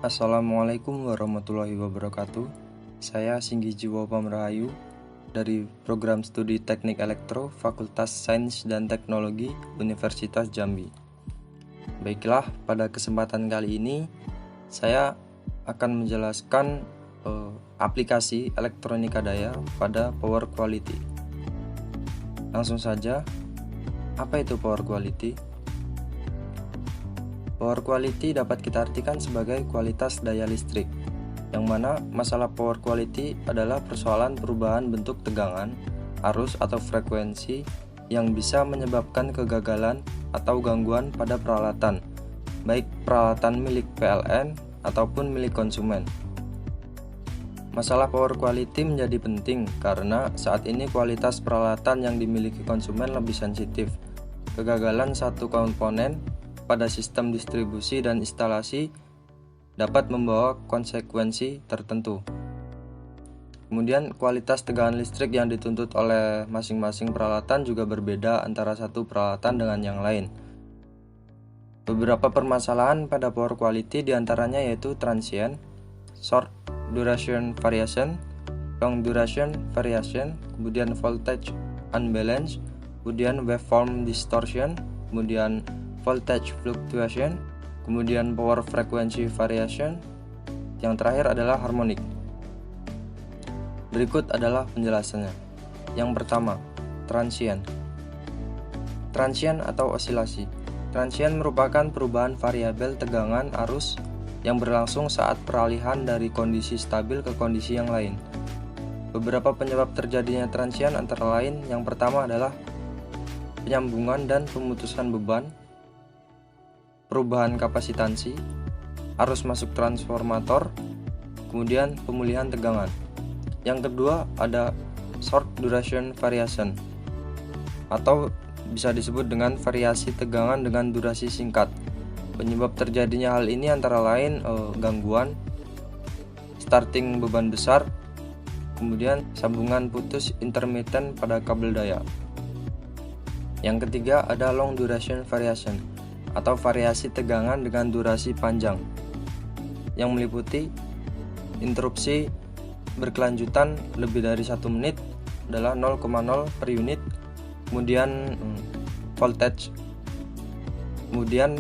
Assalamualaikum warahmatullahi wabarakatuh. Saya Singgi Jiwo Pamrahayu dari Program Studi Teknik Elektro Fakultas Sains dan Teknologi Universitas Jambi. Baiklah, pada kesempatan kali ini saya akan menjelaskan aplikasi elektronika daya pada power quality. Langsung saja, apa itu power quality? Power quality dapat kita artikan sebagai kualitas daya listrik, yang mana masalah power quality adalah persoalan perubahan bentuk tegangan, arus atau frekuensi yang bisa menyebabkan kegagalan atau gangguan pada peralatan, baik peralatan milik PLN ataupun milik konsumen. Masalah power quality menjadi penting karena saat ini kualitas peralatan yang dimiliki konsumen lebih sensitif. Kegagalan satu komponen pada sistem distribusi dan instalasi dapat membawa konsekuensi tertentu. Kemudian kualitas tegangan listrik yang dituntut oleh masing-masing peralatan juga berbeda antara satu peralatan dengan yang lain. Beberapa permasalahan pada power quality diantaranya yaitu transient, short duration variation, long duration variation, kemudian voltage unbalance, kemudian waveform distortion, kemudian voltage fluctuation, kemudian power frequency variation, yang terakhir adalah harmonic. Berikut adalah penjelasannya. Yang pertama, transient. Transient atau osilasi. Transient merupakan perubahan variabel tegangan arus yang berlangsung saat peralihan dari kondisi stabil ke kondisi yang lain. Beberapa penyebab terjadinya transient antara lain yang pertama adalah penyambungan dan pemutusan beban, perubahan kapasitansi, arus masuk transformator, kemudian pemulihan tegangan. Yang kedua ada short duration variation atau bisa disebut dengan variasi tegangan dengan durasi singkat. Penyebab terjadinya hal ini antara lain gangguan starting beban besar, kemudian sambungan putus intermittent pada kabel daya. Yang ketiga ada long duration variation atau variasi tegangan dengan durasi panjang yang meliputi interupsi berkelanjutan lebih dari 1 menit adalah 0,0 per unit, kemudian voltage, kemudian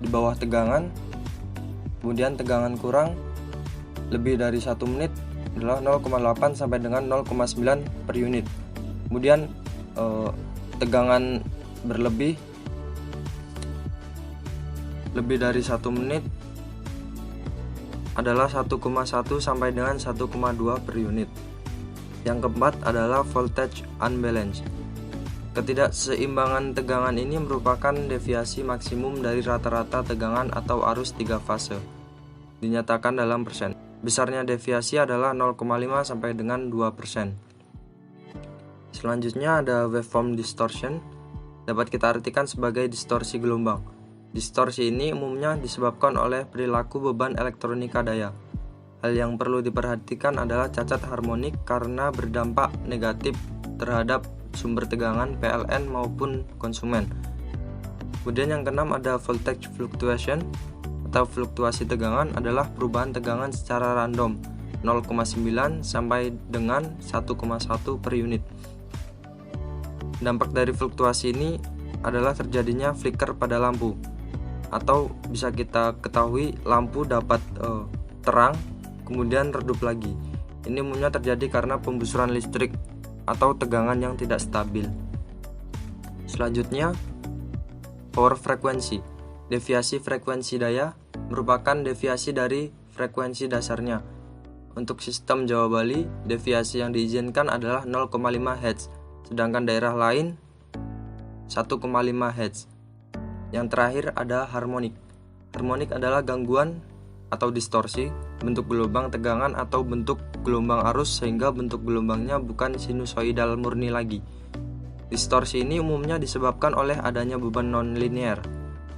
di bawah tegangan, kemudian tegangan kurang lebih dari 1 menit adalah 0,8 sampai dengan 0,9 per unit, kemudian tegangan berlebih lebih dari 1 menit adalah 1,1 sampai dengan 1,2 per unit. Yang keempat adalah voltage unbalance. Ketidakseimbangan tegangan ini merupakan deviasi maksimum dari rata-rata tegangan atau arus 3 fase. Dinyatakan dalam persen. Besarnya deviasi adalah 0,5 sampai dengan 2%. Selanjutnya ada waveform distortion. Dapat kita artikan sebagai distorsi gelombang. Distorsi ini umumnya disebabkan oleh perilaku beban elektronika daya. Hal yang perlu diperhatikan adalah cacat harmonik karena berdampak negatif terhadap sumber tegangan PLN maupun konsumen. Kemudian yang keenam ada voltage fluctuation atau fluktuasi tegangan adalah perubahan tegangan secara random 0,9 sampai dengan 1,1 per unit. Dampak dari fluktuasi ini adalah terjadinya flicker pada lampu, atau bisa kita ketahui lampu dapat terang kemudian redup lagi. Ini umumnya terjadi karena pembusuran listrik atau tegangan yang tidak stabil. Selanjutnya, power frequency. Deviasi frekuensi daya merupakan deviasi dari frekuensi dasarnya. Untuk sistem Jawa Bali, deviasi yang diizinkan adalah 0,5 Hz, sedangkan daerah lain 1,5 Hz. Yang terakhir ada harmonik. Harmonik adalah gangguan atau distorsi bentuk gelombang tegangan atau bentuk gelombang arus sehingga bentuk gelombangnya bukan sinusoidal murni lagi. Distorsi ini umumnya disebabkan oleh adanya beban non-linear.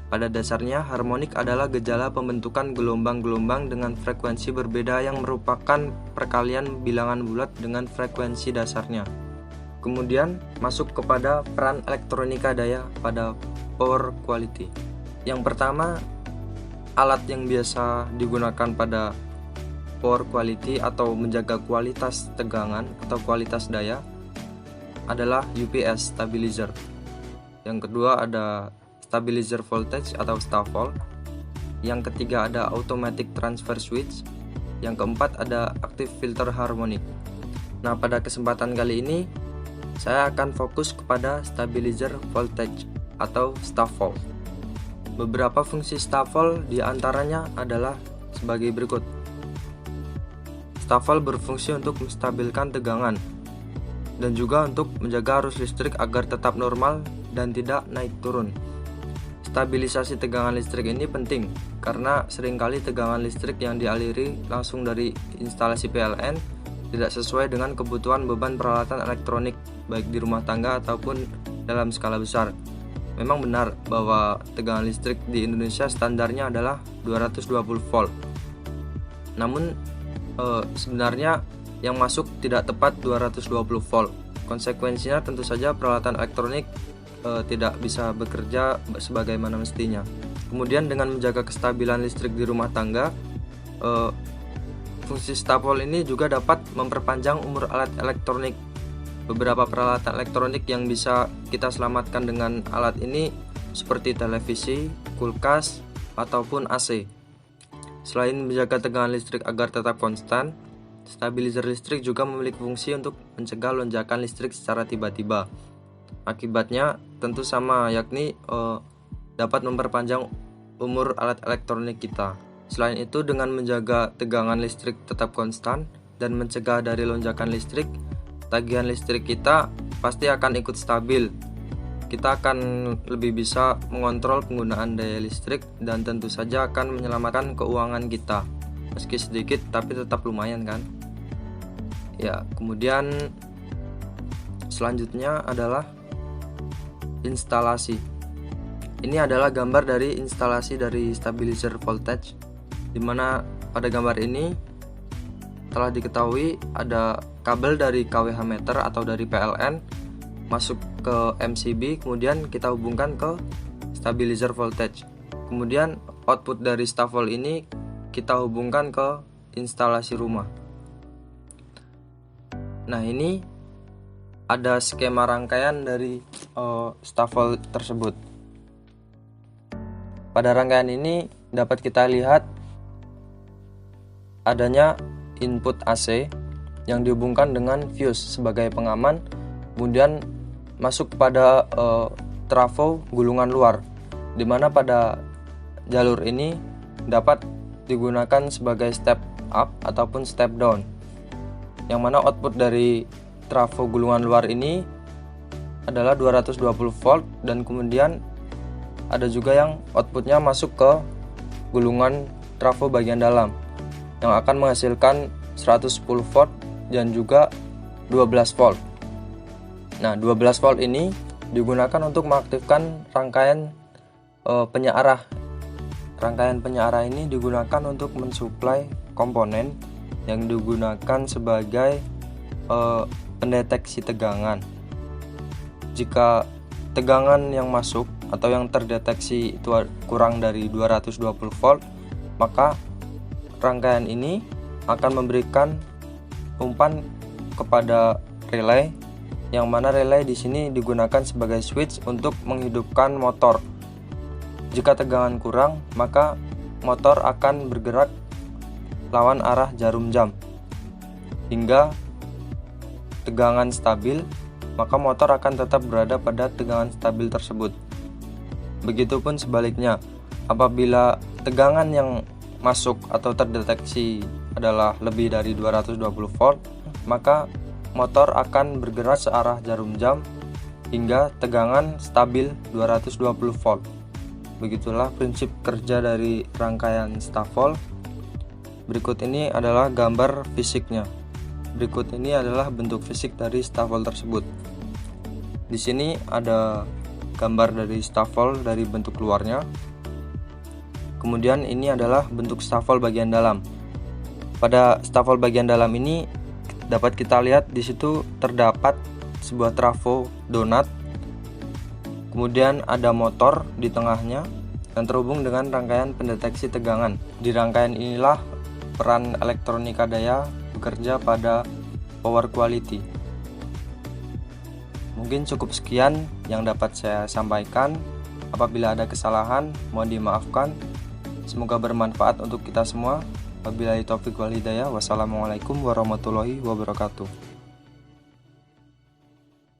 Pada dasarnya, harmonik adalah gejala pembentukan gelombang-gelombang dengan frekuensi berbeda yang merupakan perkalian bilangan bulat dengan frekuensi dasarnya. Kemudian masuk kepada peran elektronika daya pada power quality. Yang pertama, alat yang biasa digunakan pada power quality atau menjaga kualitas tegangan atau kualitas daya adalah UPS stabilizer. Yang kedua ada stabilizer voltage atau STAVOL. Yang ketiga ada automatic transfer switch. Yang keempat ada active filter harmonic. Nah, pada kesempatan kali ini saya akan fokus kepada stabilizer voltage atau STAVOL. Beberapa fungsi STAVOL diantaranya adalah sebagai berikut. STAVOL berfungsi untuk menstabilkan tegangan dan juga untuk menjaga arus listrik agar tetap normal dan tidak naik turun. Stabilisasi tegangan listrik ini penting karena seringkali tegangan listrik yang dialiri langsung dari instalasi PLN tidak sesuai dengan kebutuhan beban peralatan elektronik baik di rumah tangga ataupun dalam skala besar. Memang benar bahwa tegangan listrik di Indonesia standarnya adalah 220 volt. Namun sebenarnya yang masuk tidak tepat 220 volt. Konsekuensinya tentu saja peralatan elektronik tidak bisa bekerja sebagaimana mestinya. Kemudian dengan menjaga kestabilan listrik di rumah tangga, fungsi STAVOL ini juga dapat memperpanjang umur alat elektronik. Beberapa peralatan elektronik yang bisa kita selamatkan dengan alat ini seperti televisi, kulkas, ataupun AC. Selain menjaga tegangan listrik agar tetap konstan, stabilizer listrik juga memiliki fungsi untuk mencegah lonjakan listrik secara tiba-tiba. Akibatnya tentu sama, yakni dapat memperpanjang umur alat elektronik kita. Selain itu, dengan menjaga tegangan listrik tetap konstan dan mencegah dari lonjakan listrik, tagihan listrik kita pasti akan ikut stabil. Kita akan lebih bisa mengontrol penggunaan daya listrik dan tentu saja akan menyelamatkan keuangan kita. Meski sedikit tapi tetap lumayan kan? Ya, kemudian selanjutnya adalah instalasi. Ini adalah gambar dari instalasi dari stabilizer voltage, di mana pada gambar ini telah diketahui ada kabel dari kWh meter atau dari PLN masuk ke MCB, kemudian kita hubungkan ke stabilizer voltage. Kemudian output dari STAVOL ini kita hubungkan ke instalasi rumah. Nah, ini ada skema rangkaian dari STAVOL tersebut. Pada rangkaian ini dapat kita lihat adanya input AC yang dihubungkan dengan fuse sebagai pengaman, kemudian masuk pada trafo gulungan luar, di mana pada jalur ini dapat digunakan sebagai step up ataupun step down, yang mana output dari trafo gulungan luar ini adalah 220 volt dan kemudian ada juga yang outputnya masuk ke gulungan trafo bagian dalam yang akan menghasilkan 110 volt dan juga 12 volt. Nah, 12 volt ini digunakan untuk mengaktifkan rangkaian penyearah. Rangkaian penyearah ini digunakan untuk mensuplai komponen yang digunakan sebagai pendeteksi tegangan. Jika tegangan yang masuk atau yang terdeteksi itu kurang dari 220 volt, maka rangkaian ini akan memberikan umpan kepada relay, yang mana relay di sini digunakan sebagai switch untuk menghidupkan motor. Jika tegangan kurang, maka motor akan bergerak lawan arah jarum jam. Hingga tegangan stabil, maka motor akan tetap berada pada tegangan stabil tersebut. Begitupun sebaliknya, apabila tegangan yang masuk atau terdeteksi adalah lebih dari 220 volt, maka motor akan bergerak searah jarum jam hingga tegangan stabil 220 volt. Begitulah prinsip kerja dari rangkaian STAVOL. Berikut ini adalah gambar fisiknya. Berikut ini adalah bentuk fisik dari STAVOL tersebut. Di sini ada gambar dari STAVOL dari bentuk luarnya. Kemudian ini adalah bentuk STAVOL bagian dalam. Pada STAVOL bagian dalam ini dapat kita lihat di situ terdapat sebuah trafo donat. Kemudian ada motor di tengahnya. dan terhubung dengan rangkaian pendeteksi tegangan. Di rangkaian inilah peran elektronika daya bekerja pada power quality. Mungkin cukup sekian yang dapat saya sampaikan. Apabila ada kesalahan, mohon dimaafkan. Semoga bermanfaat untuk kita semua. Wabillahi taufiq wal hidayah. Wassalamualaikum warahmatullahi wabarakatuh.